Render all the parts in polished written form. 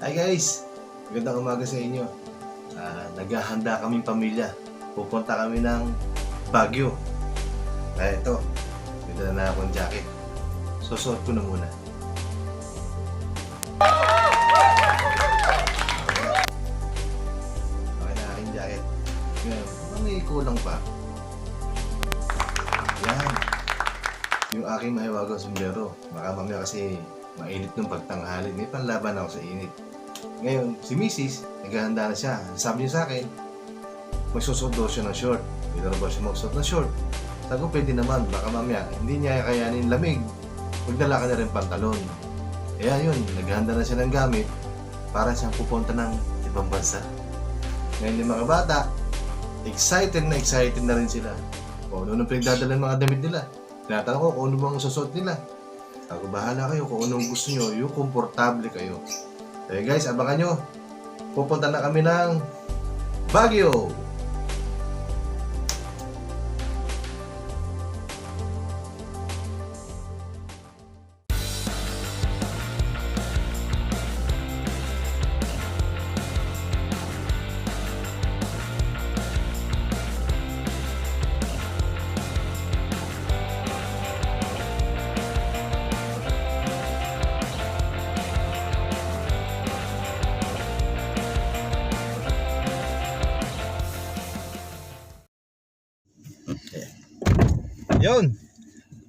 Hi guys! Magandang umaga sa inyo. Naghahanda kaming pamilya. Pupunta kami ng Baguio. Kaya ito, dito na akong jacket. Susuot ko na muna. Okay na aking jacket. Ngayon, may kulang pa. Yan. Yung aking mahiwagang sombrero. Baka mamaya kasi mainit ng pagtanghali. May panlaban ako sa init. Ngayon, si Mrs. naghahanda na siya. Sabi niya sa akin, magsusuot daw siya ng short. Pwede na ba siya magsuot ng short? Sabi ko, pwede naman. Baka mamaya, hindi niya kayanin lamig. Magdala ka na rin pantalon. Kaya yun, naghahanda na siya ng gamit para siyang pupunta ng ibang bansa. Ngayon yung mga bata, excited na rin sila. Kung ano nang pinagdadala ng mga damit nila. Tinatanong ko kung ano bang susuot nila. Ako, bahala kayo kung anong gusto nyo, yung komportable kayo. Kaya guys, abangan nyo. Pupunta na kami ng Baguio. Yun.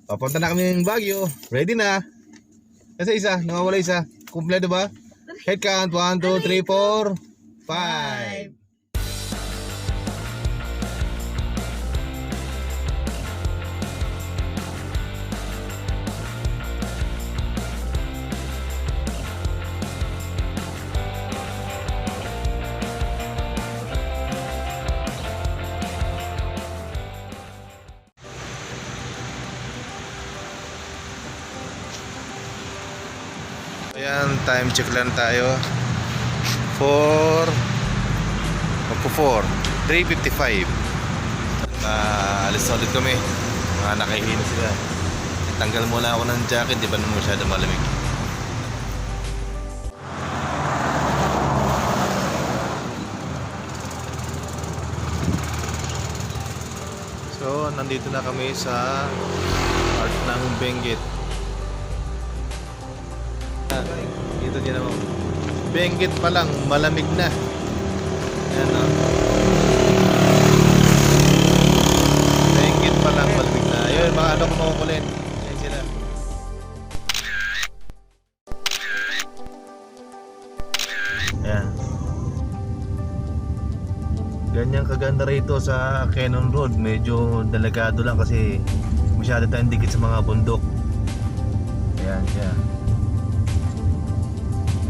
Papunta na kami ng Baguio. Ready na. Kasi isa, nawawala isa. Kumpleto ba? Head count. 1, 2, 3, 4, 5. Ayan, time check lang tayo. 3:55. Alis ulit kami. Mga nakahihina sila. Tanggal muna ako ng jacket, di ba naman masyado malamig. So, nandito na kami sa part ng Benguet. Dito din naman. Benguet pa lang, malamig na. Ayan o. Benguet pa lang, malamig na. Ayun, mga ano kumukulin. Ayan sila. Ayan. Ganyang kaganda rito sa Cannon Road. Medyo delikado lang kasi masyado tayong dikit sa mga bundok. Ayan siya.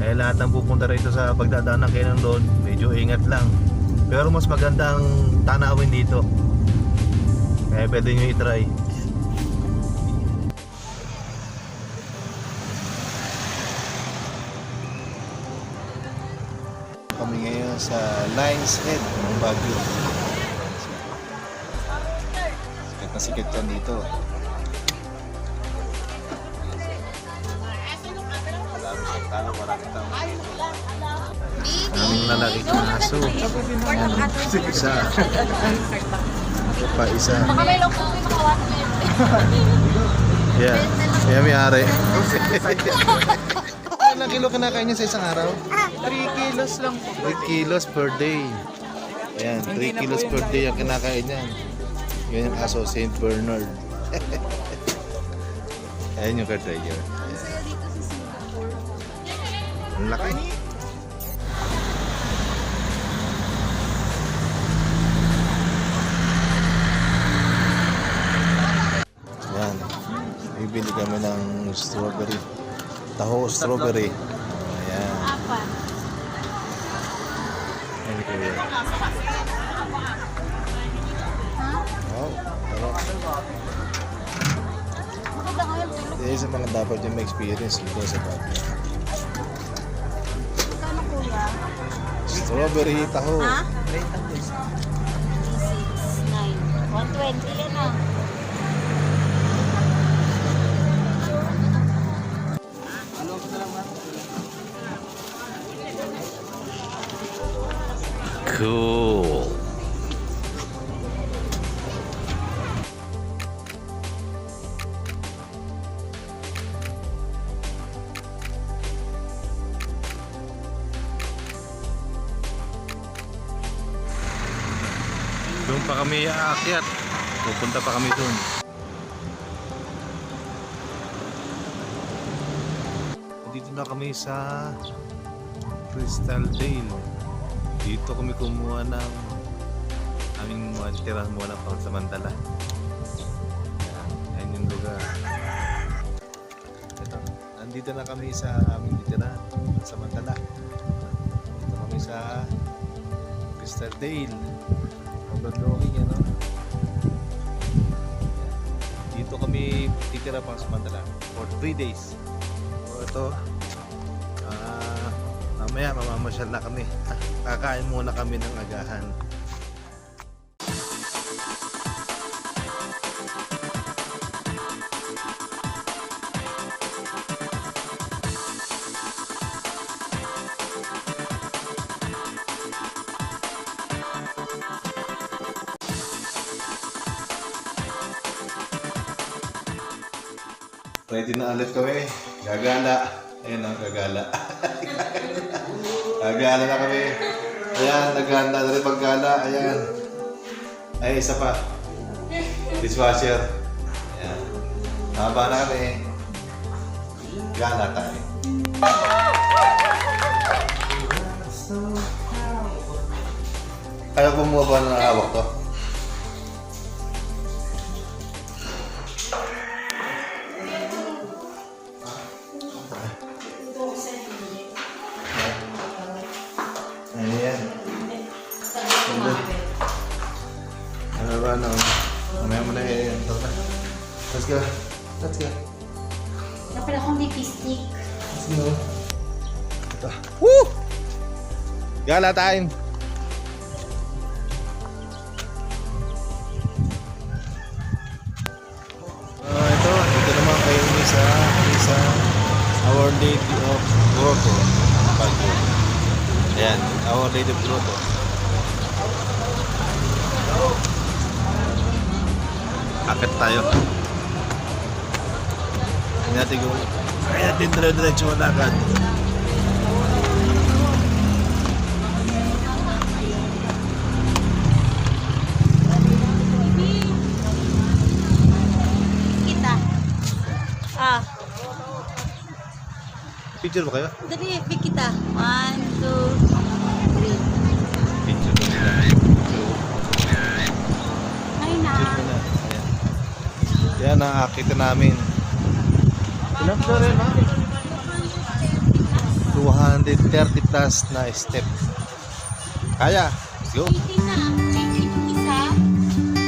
Eh, lahat ng pupunta rito sa pagdadaan ng Cannon Road, medyo ingat lang. Pero mas magandang tanawin dito. Kaya pwede nyo i-try. Kami ngayon sa Lion's Head ng Baguio. Sikat na sikat yan dito. Ang lalaki ng aso. Isa. Ito pa isa. Yan. Yan may ari. Ilang kilo kinakain niya sa isang araw? 3 kilos lang po. 3 kilos per day. Ayan, 3 kilos per day ang kinakain niya. Yan yung aso, St. Bernard. Ayan yung cartridge. Ang laki. Yan. Bibili kami ng strawberry. Taho strawberry. Ayan. Ayan ko yan. Wow. Sarap. Ito sa mga dapat yung may experience dito sa Baguio. Strawberry taho. Ha? 369. 120 yan ah. Cool. Doon pa kami aakyat. Pupunta pa kami doon. Dito na kami sa Crystal Dale. Dito kami kumuha ng aming tira muna pang samantala. Ayan yung lugar. Ito, nandito na kami sa aming tira samantala. Dito kami sa Crystal Dale. Overlooking yan, no? Dito kami titira pang samantala for 3 days. So ito, mamaya mamamasyal na kami. Kakain muna kami ng agahan. Ready na ulit kami. Gagala. Ayan ang gagala. Gagala na kami. Ayan, naghanda na rin paggala. Ayan. Ay, isa pa. Dishwasher. Ayan. Haba na kami. Gala tayo. Kaya bumuha ng hawak to? Ayan. Ano ba na? Mamaya mo na yan. Let's go. Let's go. Dapat akong lipstick. Let's go. Ito. Woo! Gala time! Ito naman kayo sa Our Lady of Grotto. Baguio. Ayan, Our Lady of Grotto. Akit tayo. Tingnan natin kung kaya natin dire-diretso malakad. Kita. Picture ba kayo? Dali, pick kita. 1, 2, 3. Picture ba nila? Ay na. Yan ang akita namin. Ilang floor yun, ha? 230 plus na step. Kaya, let's go. 18 na. 18 yung isa.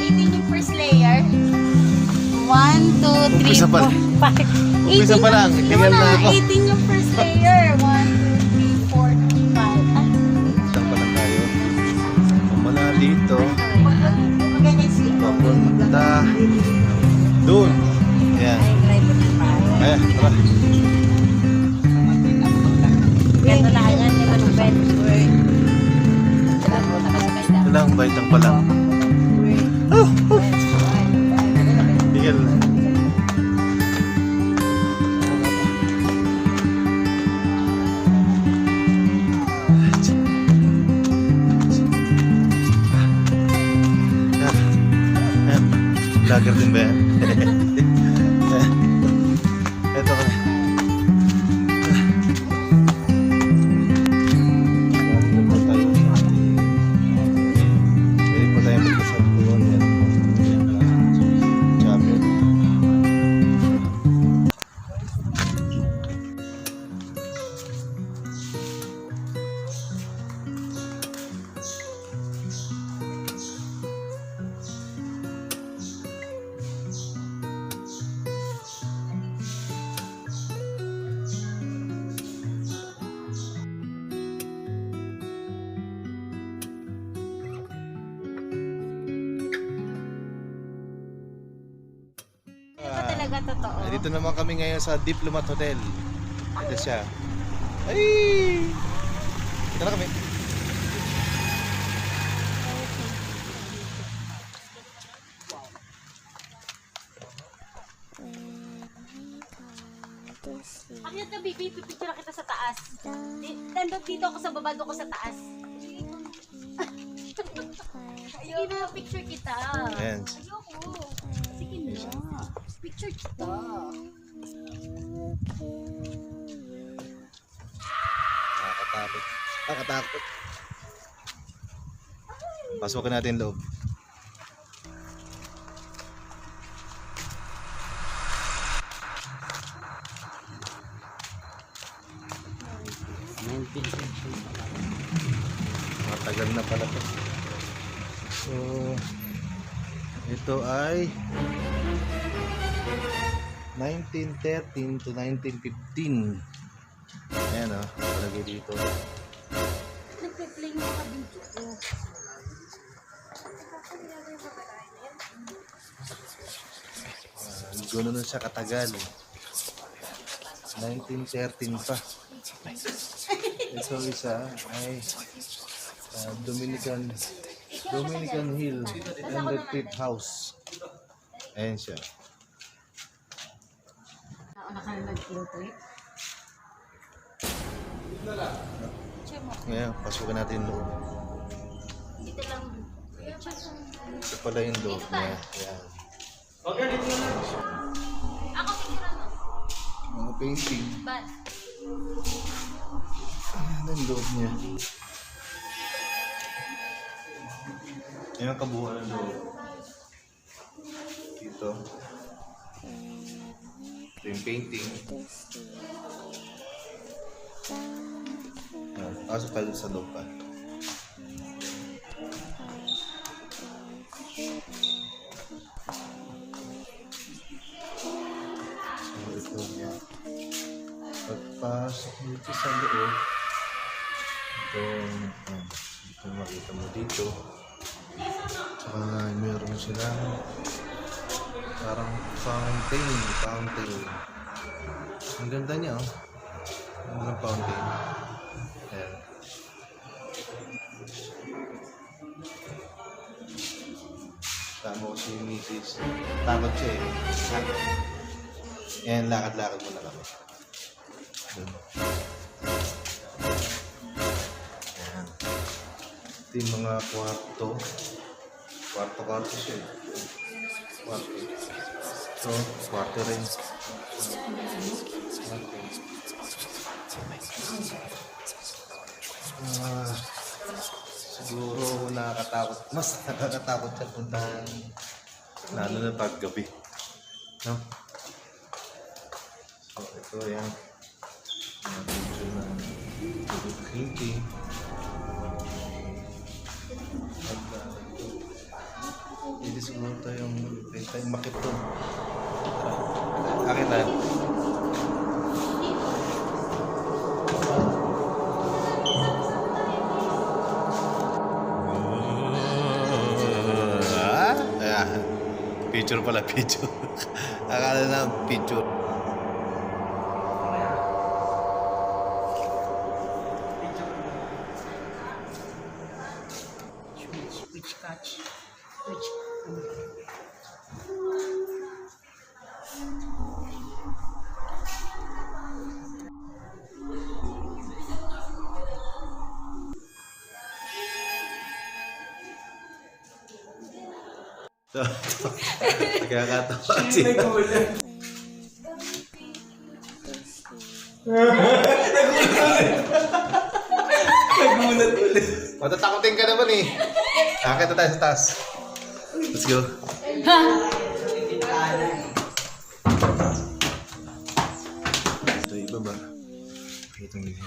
18 yung first layer. 1, 2, 3, Umpisa pa 4, 5. Umpisa pa lang, tingnan na ako. 18 yung first layer. 1, 2, 3, 4, 5. Ay, Saan pa lang tayo? Mula dito, ganyan siya. papunta doon. Ayan. Kaya, tara. Ganito na yan. Di ba nung bed? Ito lang, baitang pa lang. Tigil na. Vlogger din ba yan? Ito kami. Pwede po tayo magkasal doon yan. Champion. Ito talaga totoo. Dito naman kami ngayon sa Diplomat Hotel. Ito siya. Ay! Ito na kami. Akit na, baby. Pipicture kita sa taas. Nandun dito ako sa baba, doon ko sa taas. Sige na, picture kita. Ayan. Ayoko. Sige na. Picture kita. Nakakatakot. Nakakatakot. Pasukin natin loob. Matagal na pala to. So, ito ay 1913 to 1915. Ayan o, palagay dito. Nagpe-play mo ka video ko. Gano'n na siya katagal. 1913 pa. Ito isa ay Dominican Hill and the Fifth House. Ayan siya. Nauna ka na nag-filtrate? Ngayon, pasukin natin yung loob. Dito lang. Ito pala yung loob niya. Ayan. Ako picture ano? Mga painting. Bad. Ayan ang loob niya. Ayan ang kabuuan ng loob. Dito. Ito yung painting. Pasok tayo sa loob pa. So, ito niya. Pagpasok dito sa loob, ito makita mo dito. Tsaka meron silang parang fountain. Ang ganda niya, oh. Ang ganda ng fountain. Ayan. Tama ko si Mrs. Takot siya eh. Takot. Ayan, lakad-lakad muna kami. Doon. Ayan. Ito yung mga kwarto. Kwarto siya eh. Kwarto. Ito, kwarto rin. Siguro nakakatakot. Mas nakakatakot siya puntahan. Lalo na paggabi. No? So, ito yan. Mga picture na painting. Hindi siguro tayong makip to. Akin na. Picture pala, picture. Akala na picture. Which catch? Nakakatawa siya. Nagulat ulit. Matatakotin ka naman eh. Akit na tayo sa taas. Let's go. Ito iba ba? Ito yung iba.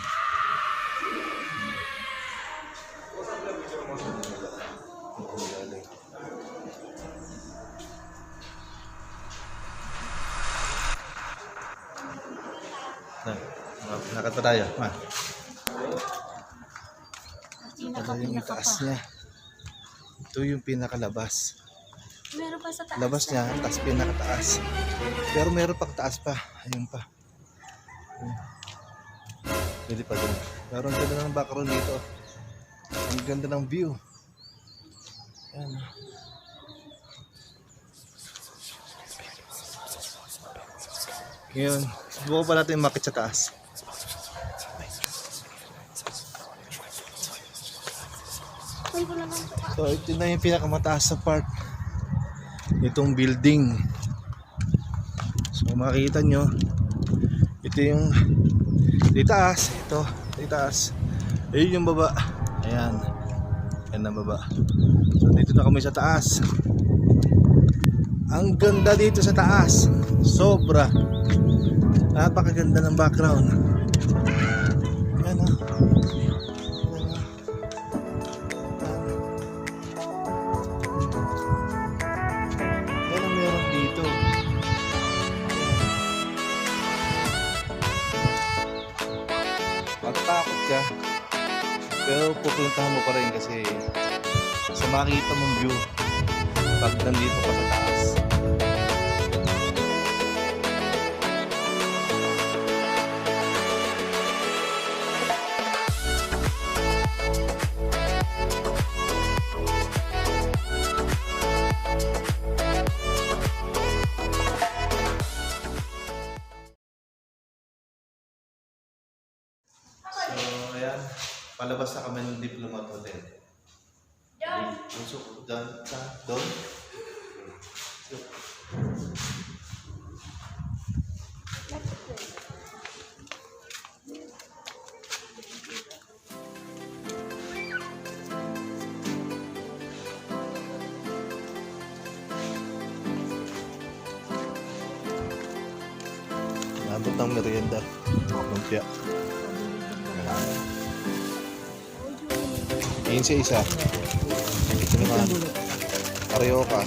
Nakat pa tayo. Ito yung taas niya. Ito yung pinakalabas. Meron pa sa taas. Labas niya, taas pinakataas. Pero meron pang taas pa. Ayun pa. Pwede pa doon. Pero ang ganda ng background dito. Ang ganda ng view. Ayan. Ngayon, subukan pa natin umakit sa taas. So, ito na yung pinakamataas sa part. Itong building. So, makikita nyo, ito yung itaas, ito, itaas. Ayun yung baba. Ayan. Ayan ang baba. So, dito na kami sa taas. Ang ganda dito sa taas. Sobra. Napakaganda ng background. Ayan o. Ayan ang meron dito. Matakot ka. Pero pupuntahan mo pa rin kasi sa makita mong view pag nandito ka sa taas. So, ayan. Palabas na kami ng Diplomat Hotel. Puso, doon. Nabot ng merienda. Lumpia. Yun sa isa. Ito naman. Karyoka.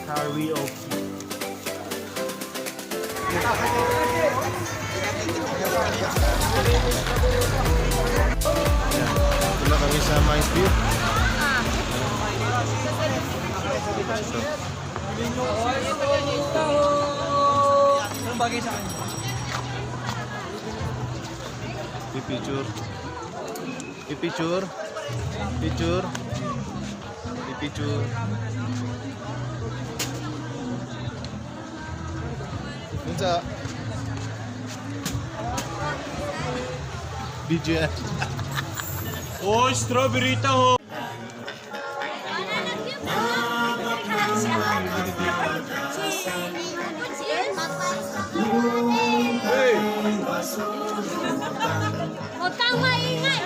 Karaoke. Ito na kami sa Mines View. Anong bagay sa akin? Picture. Picture. Picture. Picture. Yun sa video yan. Oh, strawberry taho! Huwag kang maingay!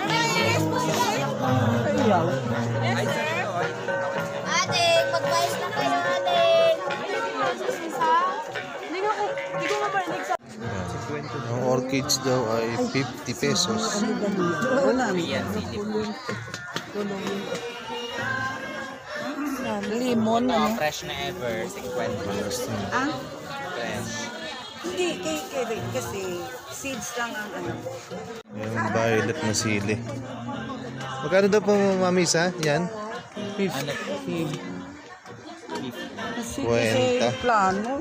Ate, mag-bias na kayo, ate! Hindi ko maparinig sa... Ang orchids daw ay 50 pesos. Limon, ano? Fresh na ever, 50. Ah? Fresh. Hindi, kay kasi seeds lang ang ano. Yung violet na sili. Magkano daw po mamisa? Yan? Kasi Kwenta. plano.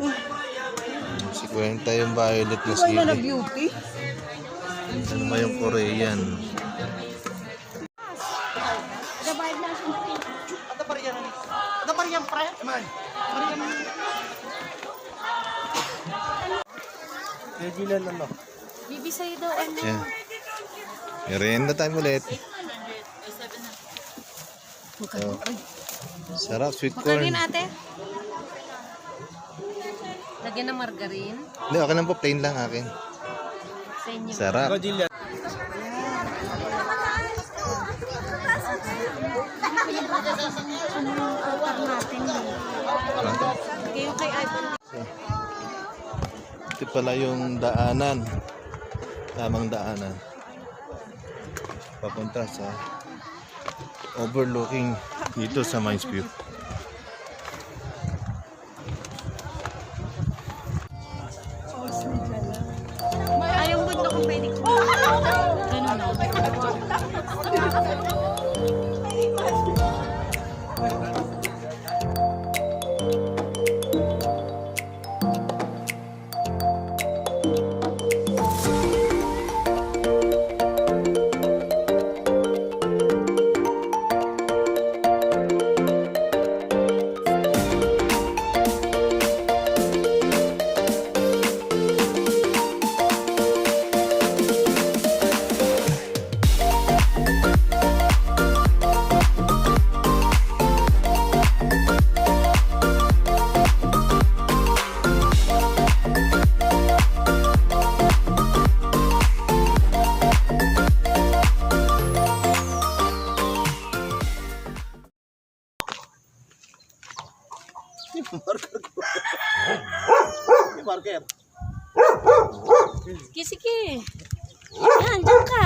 50 yung violet na Ikaw na na sili. beauty. Ano ba yung Korean? Regular lang no? Bibi sa'yo daw, ano? Yan. Merienda time ulit. So, sarap, sweet corn. Margarine, ate? Lagyan ng margarine? Hindi, okay lang po. Plain lang akin. Sa inyo. Sarap. Godilla. Kayo kay Ivan. Ito pala yung daanan. Tamang daanan. Papunta sa overlooking dito sa Mines View. Ayaw mo ito kung pwede ko. Ganun na. Parker. Sige, sige. Yan, dyan ka.